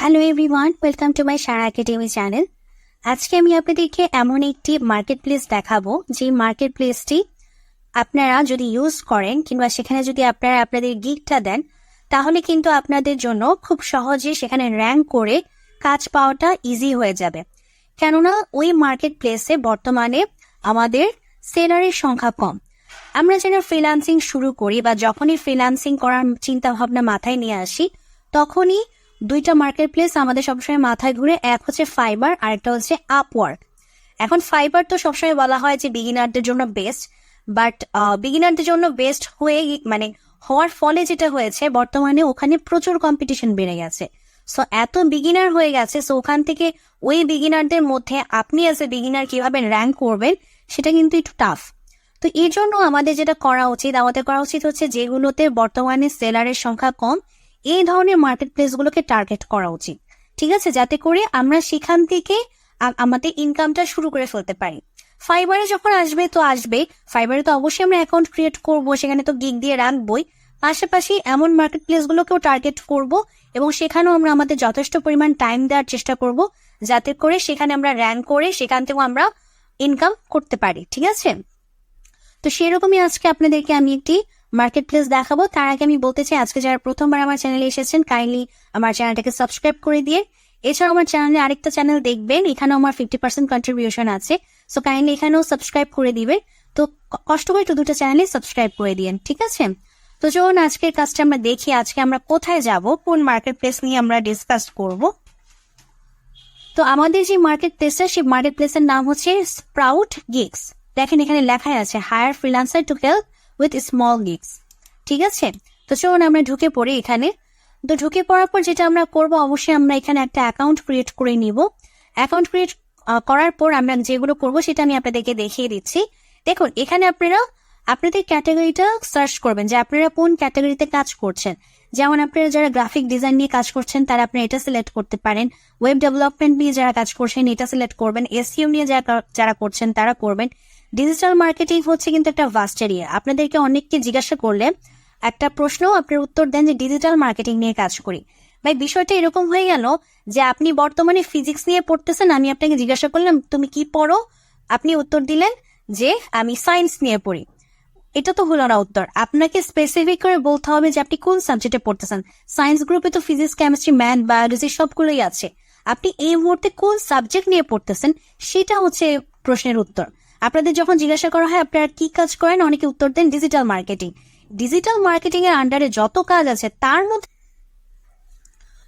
Hello everyone, welcome to my Sharah academy channel. আজকে আমি আপনাদেরকে এমন একটি মার্কেট প্লেস দেখাবো যে মার্কেট প্লেসটি আপনারা যদি ইউজ করেন কিংবা সেখানে যদি আপনারা আপনাদের গিগটা দেন তাহলে কিন্তু আপনাদের জন্য খুব সহজে সেখানে র্যাঙ্ক করে কাজ পাওয়াটা ইজি হয়ে যাবে। কেননা ওই মার্কেট প্লেসে বর্তমানে আমাদের সেলারের সংখ্যা কম। আমরা যারা ফ্রিল্যান্সিং শুরু করি বা যখনই ফ্রিল্যান্সিং করার চিন্তা ভাবনা মাথায় নিয়ে আসি তখনই দুইটা মার্কেট প্লেস আমাদের সবসময় মাথায় ঘুরে, এক হচ্ছে ফাইবার আর একটা হচ্ছে আপওয়ার্ক। এখন ফাইবার তো সবসময় বলা হয় যে বিগিনারদের জন্য বেস্ট, বাট বিগিনারদের জন্য বেস্ট হওয়ার ফলে যেটা হয়েছে বর্তমানে ওখানে প্রচুর কম্পিটিশন বেড়ে গেছে। সো এত বিগিনার হয়ে গেছে, সো ওখান থেকে ওই বিগিনারদের মধ্যে আপনি অ্যাজ এ বিগিনার কিভাবে র্যাঙ্ক করবেন সেটা কিন্তু একটু টাফ। তো এর জন্য আমাদের যেটা করা উচিত হচ্ছে যেগুলোতে বর্তমানে সেলারের সংখ্যা কম এই ধরনের মার্কেট প্লেসগুলোকে টার্গেট করা উচিত, ঠিক আছে, যাতে করে আমরা সেখান থেকে আমাদের ইনকামটা শুরু করে ফেলতে পারি। ফাইবারে যখন আসবে ফাইবারে তো অবশ্যই আমরা অ্যাকাউন্ট ক্রিয়েট করব, সেখানে তো গিগ দিয়ে রাখবোই, পাশাপাশি এমন মার্কেট প্লেসগুলোকেও টার্গেট করব এবং সেখানেও আমরা আমাদের যথেষ্ট পরিমাণ টাইম দেওয়ার চেষ্টা করব যাতে করে সেখানে আমরা র্যাঙ্ক করে সেখান থেকেও আমরা ইনকাম করতে পারি, ঠিক আছে। তো সেরকমই আজকে আপনাদেরকে আমি একটি মার্কেট প্লেস দেখাবো। তার আগে আমি বলতে চাই, আজকে যারা প্রথমবার আমার চ্যানেলে এসেছেন কাইন্ডলি আমার চ্যানেলটাকে সাবস্ক্রাইব করে দিয়ে, এছাড়াও আমার চ্যানেলে আরেকটা চ্যানেল দেখবেন, এখানেও আমার 50% কন্ট্রিবিউশন আছে, সো কাইন্ডলি এখানেও সাবস্ক্রাইব করে দিবেন। তো কষ্ট করে একটু দুটো চ্যানেলে সাবস্ক্রাইব করে দিয়েন, ঠিক আছে। তো চলুন আজকের কাজটা আমরা দেখি, আজকে আমরা কোথায় যাব, কোন মার্কেট প্লেস নিয়ে আমরা ডিসকাস করব। তো আমাদের যে মার্কেট প্লেসটা, সেই মার্কেট প্লেসের নাম হচ্ছে Sproutgigs। দেখেন এখানে লেখাই আছে hire freelancer to help with small gigs, ঠিক আছে। তো চলুন আমরা ঢুকে পড়ি এখানে। তো ঢুকে পড়ার পর যেটা আমরা করব, অবশ্যই আমরা এখানে একটা অ্যাকাউন্ট ক্রিয়েট করে নিব। অ্যাকাউন্ট ক্রিয়েট করার পর আমরা যেগুলো করব সেটা আমি আপনাদেরকে দেখিয়ে দিচ্ছি। দেখুন এখানে আপনারা আপনাদের ক্যাটাগরিটা সার্চ করবেন যে আপনারা কোন ক্যাটাগরিতে কাজ করছেন। যেমন আপনারা যারা গ্রাফিক ডিজাইন নিয়ে কাজ করছেন তারা আপনারা এটা সিলেক্ট করতে পারেন, ওয়েব ডেভেলপমেন্ট নিয়ে যারা কাজ করছেন এটা সিলেক্ট করবেন, এসইও নিয়ে যারা করছেন তারা করবেন। ডিজিটাল মার্কেটিং হচ্ছে কিন্তু একটা ভাস্ট এরিয়া। আপনাদেরকে অনেককে জিজ্ঞাসা করলে একটা প্রশ্ন আপনার উত্তর দেন যে ডিজিটাল মার্কেটিং নিয়ে কাজ করি। ভাই বিষয়টা এরকম হয়ে গেল যে আপনি বর্তমানে ফিজিক্স নিয়ে পড়তেছেন, আমি আপনাকে জিজ্ঞাসা করলাম তুমি কি পড়ো, আপনি উত্তর দিলেন যে আমি সায়েন্স নিয়ে পড়ি। এটা তো হলো না উত্তর। আপনাকে স্পেসিফিক করে বলতে হবে যে আপনি কোন সাবজেক্টে পড়তেছেন। সায়েন্স গ্রুপে তো ফিজিক্স, কেমিস্ট্রি, ম্যাথ, বায়োলজি সবগুলোই আছে। আপনি এই মুহূর্তে কোন সাবজেক্ট নিয়ে পড়তেছেন সেটা হচ্ছে প্রশ্নের উত্তর। আপনাদের যখন জিজ্ঞাসা করা হয় আপনারা কি কাজ করেন, অনেকে উত্তর দেন ডিজিটাল মার্কেটিং। ডিজিটাল মার্কেটিং এর আন্ডারে যত কাজ আছে তার মধ্যে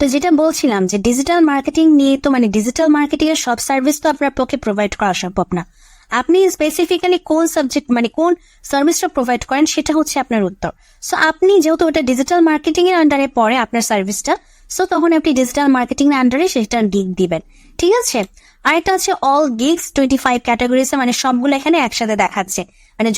তো যেটা বলছিলাম যে ডিজিটাল মার্কেটিং নিয়ে তো ডিজিটাল মার্কেটিং এর সব সার্ভিস তো আপনার পক্ষে প্রোভাইড করা সম্ভব না। আপনি স্পেসিফিক্যালি কোন সাবজেক্ট কোন সার্ভিসটা প্রোভাইড করেন সেটা হচ্ছে আপনার উত্তর। সো আপনি যেহেতু ওটা ডিজিটাল মার্কেটিং এর আন্ডারে পড়ে আপনার সার্ভিসটা, সো তখন আপনি ডিজিটাল মার্কেটিং এর আন্ডারে সেটা গিগ দিবেন, ঠিক আছে। আরেকটা আছে অল গিগস 25 ক্যাটাগরিজ, সবগুলো এখানে একসাথে দেখাচ্ছে,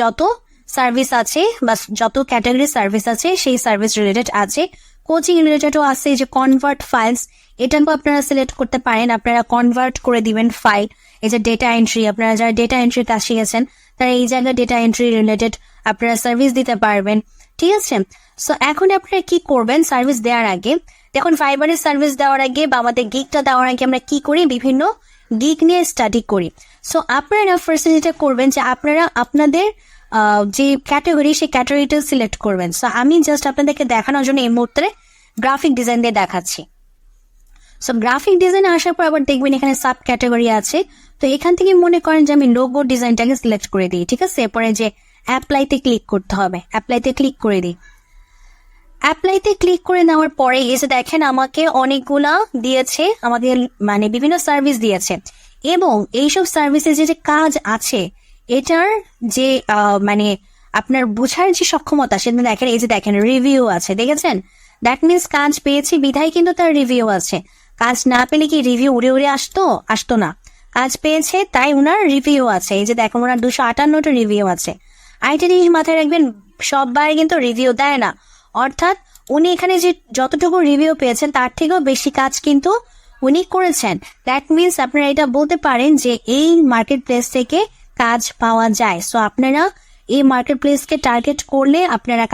যত সার্ভিস আছে বা যত ক্যাটাগরি সার্ভিস আছে সেই সার্ভিস রিলেটেড আছে। কোচিং রিলেটেডও আছে, যে কনভার্ট ফাইলস এটাকেও আপনারা সিলেক্ট করতে পারেন, আপনারা কনভার্ট করে দিবেন ফাইল। এই যে ডেটা এন্ট্রি, আপনারা যারা ডেটা এন্ট্রির কাজ শিখেছেন তারা এই জায়গায় ডেটা এন্ট্রি রিলেটেড আপনারা সার্ভিস দিতে পারবেন, ঠিক আছে। সো এখন আপনারা কি করবেন, সার্ভিস দেওয়ার আগে দেখুন ফাইবারের সার্ভিস দেওয়ার আগে বা আমাদের গিগটা দেওয়ার আগে আমরা কি করি, বিভিন্ন গিগ নিয়ে স্টাডি করি। সো আপনারা ফার্স্টে যেটা করবেন যে আপনারা আপনাদের যে ক্যাটাগরি সেই ক্যাটাগরিটা সিলেক্ট করবেন। সো আমি জাস্ট আপনাদেরকে দেখানোর জন্য এই মুহূর্তে গ্রাফিক ডিজাইন দিয়ে দেখাচ্ছি। সো গ্রাফিক ডিজাইনে আসার পর আবার দেখবেন এখানে সাব ক্যাটাগরি আছে। তো এখান থেকে মনে করেন যে আমি লোগো ডিজাইনটাকে সিলেক্ট করে দিই, ঠিক আছে। এরপরে যে অ্যাপ্লাইতে ক্লিক করতে হবে, অ্যাপ্লাইতে ক্লিক করে দিই। অ্যাপ্লাইতে ক্লিক করে নেওয়ার পরে এসে দেখেন আমাকে অনেকগুলা দিয়েছে, আমাদের বিভিন্ন সার্ভিস দিয়েছে এবং এইসব সার্ভিসে যে কাজ আছে এটার যে আপনার বোঝার যে সক্ষমতা সেটা দেখেন। এই যে দেখেন রিভিউ আছে, দেখেছেন, দ্যাট মিনস কাজ পেয়েছি বিধায় কিন্তু তার রিভিউ আছে। কাজ না পেলে কি রিভিউ উড়ে উড়ে আসতো না, কাজ পেয়েছে তাই উনার রিভিউ আছে। এই যে দেখেন ওনার 258টা রিভিউ আছে। আরেকটা জিনিস মাথায় রাখবেন, সববার কিন্তু রিভিউ দেয় না, অর্থাৎ উনি এখানে যে যতটুকু রিভিউ পেয়েছেন তার থেকেও বেশি কাজ কিন্তু উনি করেছেন। দ্যাট মিনস আপনারা এটা বলতে পারেন যে এই মার্কেট প্লেস থেকে কাজ পাওয়া যায়। সো আপনারা এই মার্কেট প্লেসকে টার্গেট করলে আপনারা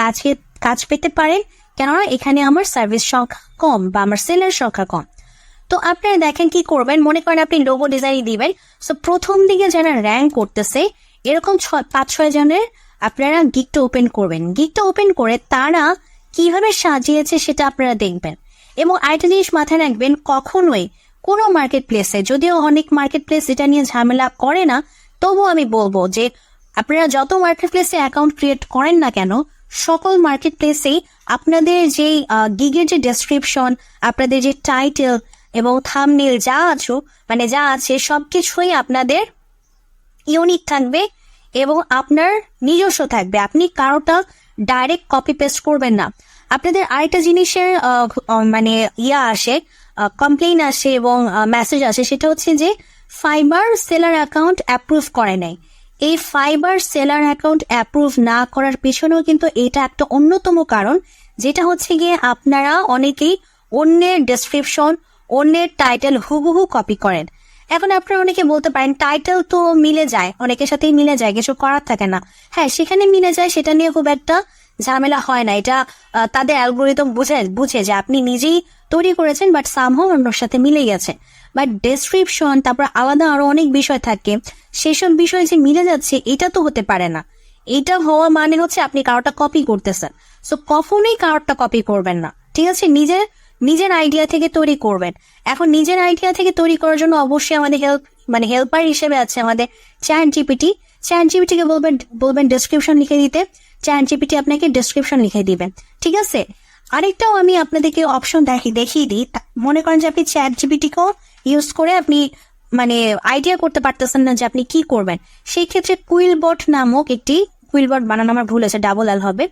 কাজ পেতে পারেন, কেননা এখানে আমার সার্ভিস সংখ্যা কম বা আমার সেলের সংখ্যা কম। তো আপনারা দেখেন কি করবেন, মনে করেন আপনি লোগো ডিজাইন দিবেন, সো প্রথম দিকে যারা র্যাঙ্ক করতেছে এরকম 5-6 জনের আপনারা গিগটা ওপেন করবেন। গিগটা ওপেন করে তারা কিভাবে সাজিয়েছে সেটা আপনারা দেখবেন। এবং আরেকটা জিনিস মাথায় রাখবেন, কখনোই কোনো মার্কেট প্লেসে, যদিও অনেক মার্কেট প্লেস এটা নিয়ে ঝামেলা করে না, তবুও আমি বলবো যে আপনারা যত মার্কেট প্লেসে অ্যাকাউন্ট ক্রিয়েট করেন না কেন, সকল মার্কেট প্লেসেই আপনাদের যে গিগের যে ডেসক্রিপশন, আপনাদের যে টাইটেল এবং থাম্বনেল যা আছে সবকিছুই আপনাদের ইউনিক থাকবে এবং আপনার নিজস্ব থাকবে। আপনি কারোটা ডাইরেক্ট কপি পেস্ট করবেন না। আপনাদের আরেকটা জিনিসের আসে, কমপ্লেইন আসে এবং মেসেজ আসে, সেটা হচ্ছে যে ফাইবার সেলার অ্যাকাউন্ট অ্যাপ্রুভ করে নাই। এই ফাইবার সেলার অ্যাকাউন্ট অ্যাপ্রুভ না করার পেছনেও কিন্তু এটা একটা অন্যতম কারণ, যেটা হচ্ছে গিয়ে আপনারা অনেকেই অন্যের ডেসক্রিপশন, অন্যের টাইটেল হুবহু কপি করেন। এখন আপনারা অনেকে বলতে পারেন টাইটেল তো মিলে যায়, অনেকের সাথেই মিলে যায়, কিছু করার থাকে না। হ্যাঁ, সেখানে মিলে যায়, সেটা নিয়ে খুব একটা ঝামেলা হয় না। এটা তাদের অ্যালগোরিদম বুঝে যে আপনি নিজেই তৈরি করেছেন, বাট সামহাউ অন্যর সাথে মিলে গেছে। বাট ডেসক্রিপশন, তারপর আলাদা আরো অনেক বিষয় থাকে, সেসব বিষয় যে মিলে যাচ্ছে এটা তো হতে পারে না। এটা হওয়া মানে হচ্ছে আপনি কারোটা কপি করতেছেন। সো কখনোই কারোটা কপি করবেন না, ঠিক আছে? নিজের আইডিয়া থেকে তৈরি করবেন। এখন নিজের আইডিয়া থেকে তৈরি করার জন্য অবশ্যই আমাদের হেল্পার হিসেবে আছে আমাদের চ্যাট জিপিটি। চ্যাট জিপিটিকে বলবেন ডেসক্রিপশন লিখে দিতে, চ্যাট জিপিটি আপনাকে ডেসক্রিপশন লিখে দিবেন, ঠিক আছে? আরেকটাও আমি আপনাদেরকে অপশন দেখিয়ে দিই। মনে করেন যে আপনি চ্যাট জিপিটিকেও ইউজ করে আপনি আইডিয়া করতে পারতেছেন না যে আপনি কি করবেন, সেই ক্ষেত্রে কুইলবট নামক একটি, কুইলবট বানানো আমার ভুল আছে, ডাবল এল হবে,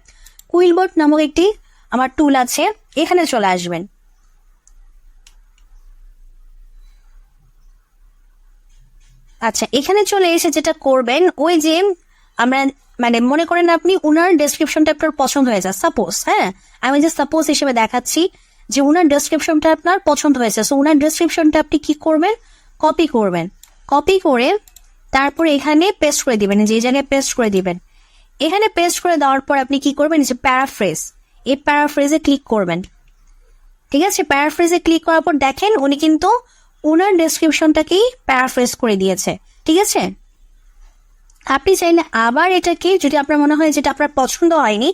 কুইলবট নামক একটি আমার টুল আছে, এখানে চলে আসবেন। আচ্ছা, এখানে চলে এসে যেটা করবেন, ওই যে আমরা মনে করেন আপনি উনার ডেসক্রিপশনটা আপনার পছন্দ হয়েছে, সাপোজ, হ্যাঁ আমি যে সাপোজ হিসেবে দেখাচ্ছি যে উনার ডেসক্রিপশনটা আপনার পছন্দ হয়েছে, সো উনার ডেসক্রিপশনটা আপনি কি করবেন, কপি করবেন। কপি করে তারপরে এখানে পেস্ট করে দিবেন, যে জায়গায় পেস্ট করে দিবেন। এখানে পেস্ট করে দেওয়ার পর আপনি কি করবেন, যে প্যারাফ্রেজ, এই প্যারাফ্রেজে ক্লিক করবেন, ঠিক আছে? প্যারাফ্রেজে ক্লিক করার পর দেখেন উনি কিন্তু উনার ডেসক্রিপশনটাকেই প্যারাফ্রেজ করে দিয়েছে, ঠিক আছে? আপনি চাইলে আবার এটাকে, যদি আপনার মনে হয় যেটা আপনার পছন্দ হয়নি,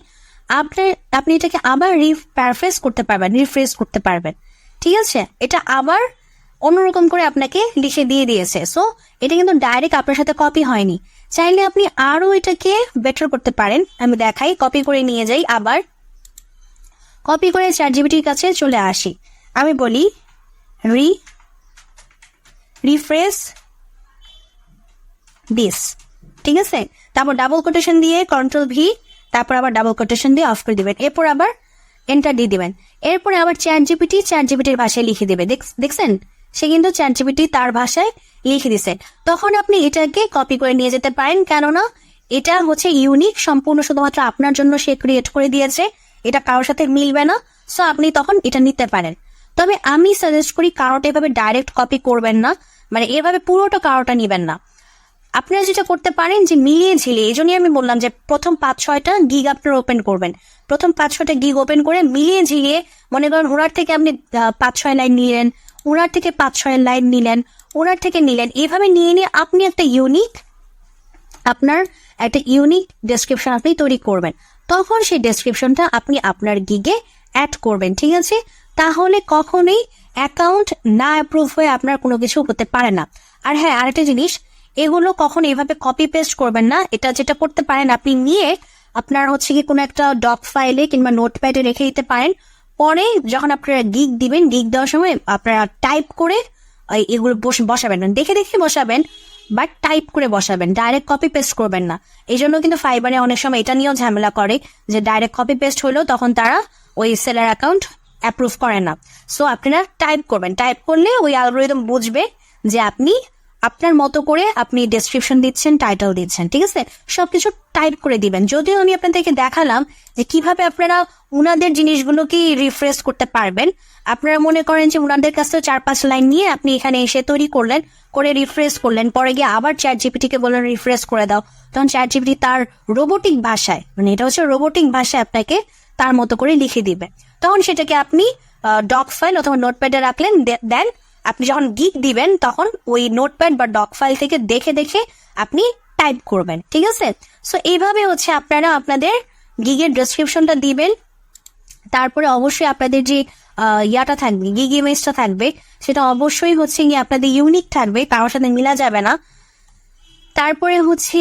আপনি এটাকে আবার প্যারাফ্রেজ করতে পারবেন, রিফ্রেশ করতে পারবেন, ঠিক আছে? এটা আবার অন্যরকম করে আপনাকে লিখে দিয়ে দিয়েছে। সো এটা কিন্তু ডাইরেক্ট আপনার সাথে কপি হয়নি। চাইলে আপনি আরো এটাকে বেটার করতে পারেন। আমি দেখাই, কপি করে নিয়ে যাই, আবার কপি করে চ্যাট জিপিটির কাছে চলে আসি। আমি বলি রিফ্রেশ দিস, ঠিক আছে? তারপর ডাবল কোটেশন দিয়ে Ctrl+V, তারপর আবার ডাবল কোটেশন দিয়ে অফ করে দিবেন, এরপর আবার এন্টার দিয়ে দিবেন। এরপরে আবার চ্যাট জিপিটির ভাষায় লিখে দেবে। দেখছেন, সে কিন্তু চ্যাট জিপিটি তার ভাষায় লিখে দিছে। তখন আপনি এটাকে কপি করে নিয়ে যেতে পারেন, কেননা এটা হচ্ছে ইউনিক, সম্পূর্ণ শুধুমাত্র আপনার জন্য সে ক্রিয়েট করে দিয়েছে, এটা কারোর সাথে মিলবে না। সো আপনি তখন এটা নিতে পারেন। তবে আমি সাজেস্ট করি কারোটা এভাবে ডাইরেক্ট কপি করবেন না, এভাবে পুরোটা কারোটা নিবেন না। আপনারা যেটা করতে পারেন যে মিলিয়ে ঝিলিয়ে, এই জন্যই আমি বললাম যে প্রথম 5-6টা গিগ আপনারা ওপেন করবেন। প্রথম 5-6টা গিগ ওপেন করে মিলিয়ে ঝিলিয়ে, মনে করেন ওনার থেকে আপনি 5-6 লাইন নিলেন, ওনার থেকে 5-6 লাইন নিলেন, ওনার থেকে নিলেন, এভাবে নিয়ে আপনি একটা ইউনিক ডেসক্রিপশন আপনি তৈরি করবেন। তখন সেই ডেসক্রিপশনটা আপনি আপনার গিগে অ্যাড করবেন, ঠিক আছে? তাহলে কখনোই অ্যাকাউন্ট না অ্যাপ্রুভ হয়ে আপনার কোনো কিছু হতে পারে না। আর হ্যাঁ, আরেকটা জিনিস, এগুলো কখন এভাবে কপি পেস্ট করবেন না। এটা যেটা করতে পারেন, আপনি নিয়ে আপনার হচ্ছে কি কোনো একটা ডক ফাইলে কিংবা নোটপ্যাডে রেখে দিতে পারেন। পরে যখন আপনারা গিগ দিবেন, গিগ দেওয়ার সময় আপনারা টাইপ করে এগুলো বসাবেন, দেখে বসাবেন, বাট টাইপ করে বসাবেন, ডাইরেক্ট কপি পেস্ট করবেন না। এই জন্য কিন্তু ফাইবারে অনেক সময় এটা নিয়েও ঝামেলা করে যে ডাইরেক্ট কপি পেস্ট হলেও তখন তারা ওই সেলার অ্যাকাউন্ট অ্যাপ্রুভ করে না। সো আপনারা টাইপ করবেন, টাইপ করলে ওই অ্যালগরিদম বুঝবে যে আপনি আপনার মতো করে আপনি ডেসক্রিপশন দিচ্ছেন, টাইটেল দিচ্ছেন, ঠিক আছে? সবকিছু টাইপ করে দিবেন। যদিও আমি আপনাদেরকে দেখালাম যে কিভাবে আপনারা উনাদের জিনিসগুলোকে রিফ্রেশ করতে পারবেন। আপনারা মনে করেন যে উনাদের কাছে 4-5 লাইন নিয়ে আপনি এখানে এসে তৈরি করলেন, করে রিফ্রেশ করলেন, পরে গিয়ে আবার চ্যাট জিপিটিকে বললেন রিফ্রেশ করে দাও, তখন চ্যাট জিপিটি তার রোবোটিক ভাষায়, এটা হচ্ছে রোবোটিক ভাষায় আপনাকে তার মতো করে লিখে দিবে। তখন সেটাকে আপনি ডক ফাইল অথবা নোটপ্যাডে রাখলেন, দেন আপনি যখন গিগ দিবেন তখন ওই নোটপ্যাড বা ডক ফাইল থেকে দেখে দেখে আপনি টাইপ করবেন, ঠিক আছে? সো এইভাবে হচ্ছে আপনারা আপনাদের গিগের ডেসক্রিপশনটা দিবেন। তারপরে অবশ্যই আপনাদের যে ইয়াটা থাকবে, গিগ ইমেজটা থাকবে, সেটা অবশ্যই হচ্ছে গিয়ে আপনাদের ইউনিক থাকবে, কারোর সাথে মিলা যাবে না। তারপরে হচ্ছে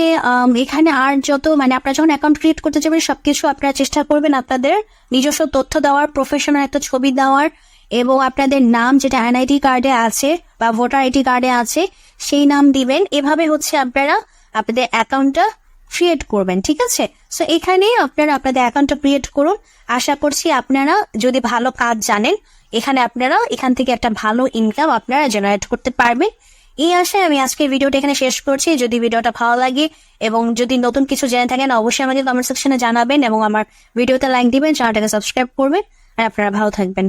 এখানে আর যত মানে আপনারা যখন অ্যাকাউন্ট ক্রিয়েট করতে যাবেন সবকিছু আপনারা চেষ্টা করবেন আপনাদের নিজস্ব তথ্য দেওয়ার, প্রফেশনাল একটা ছবি দেওয়ার, এবং আপনাদের নাম যেটা এনআইডি কার্ডে আছে বা ভোটার আইডি কার্ডে আছে সেই নাম দিবেন। এভাবে হচ্ছে আপনারা আপনাদের অ্যাকাউন্টটা ক্রিয়েট করবেন, ঠিক আছে? সো এখানে আপনারা আপনাদের অ্যাকাউন্টটা ক্রিয়েট করুন। আশা করছি আপনারা যদি ভালো কাজ জানেন, এখানে আপনারা এখান থেকে একটা ভালো ইনকাম আপনারা জেনারেট করতে পারবেন। এই আশায় আমি আজকের ভিডিওটা এখানে শেষ করছি। যদি ভিডিওটা ভালো লাগে এবং যদি নতুন কিছু জেনে থাকেন অবশ্যই আমাকে কমেন্ট সেকশনে জানাবেন এবং আমার ভিডিওতে লাইক দিবেন, চ্যানেলটাকে সাবস্ক্রাইব করবেন, আর আপনারা ভালো থাকবেন।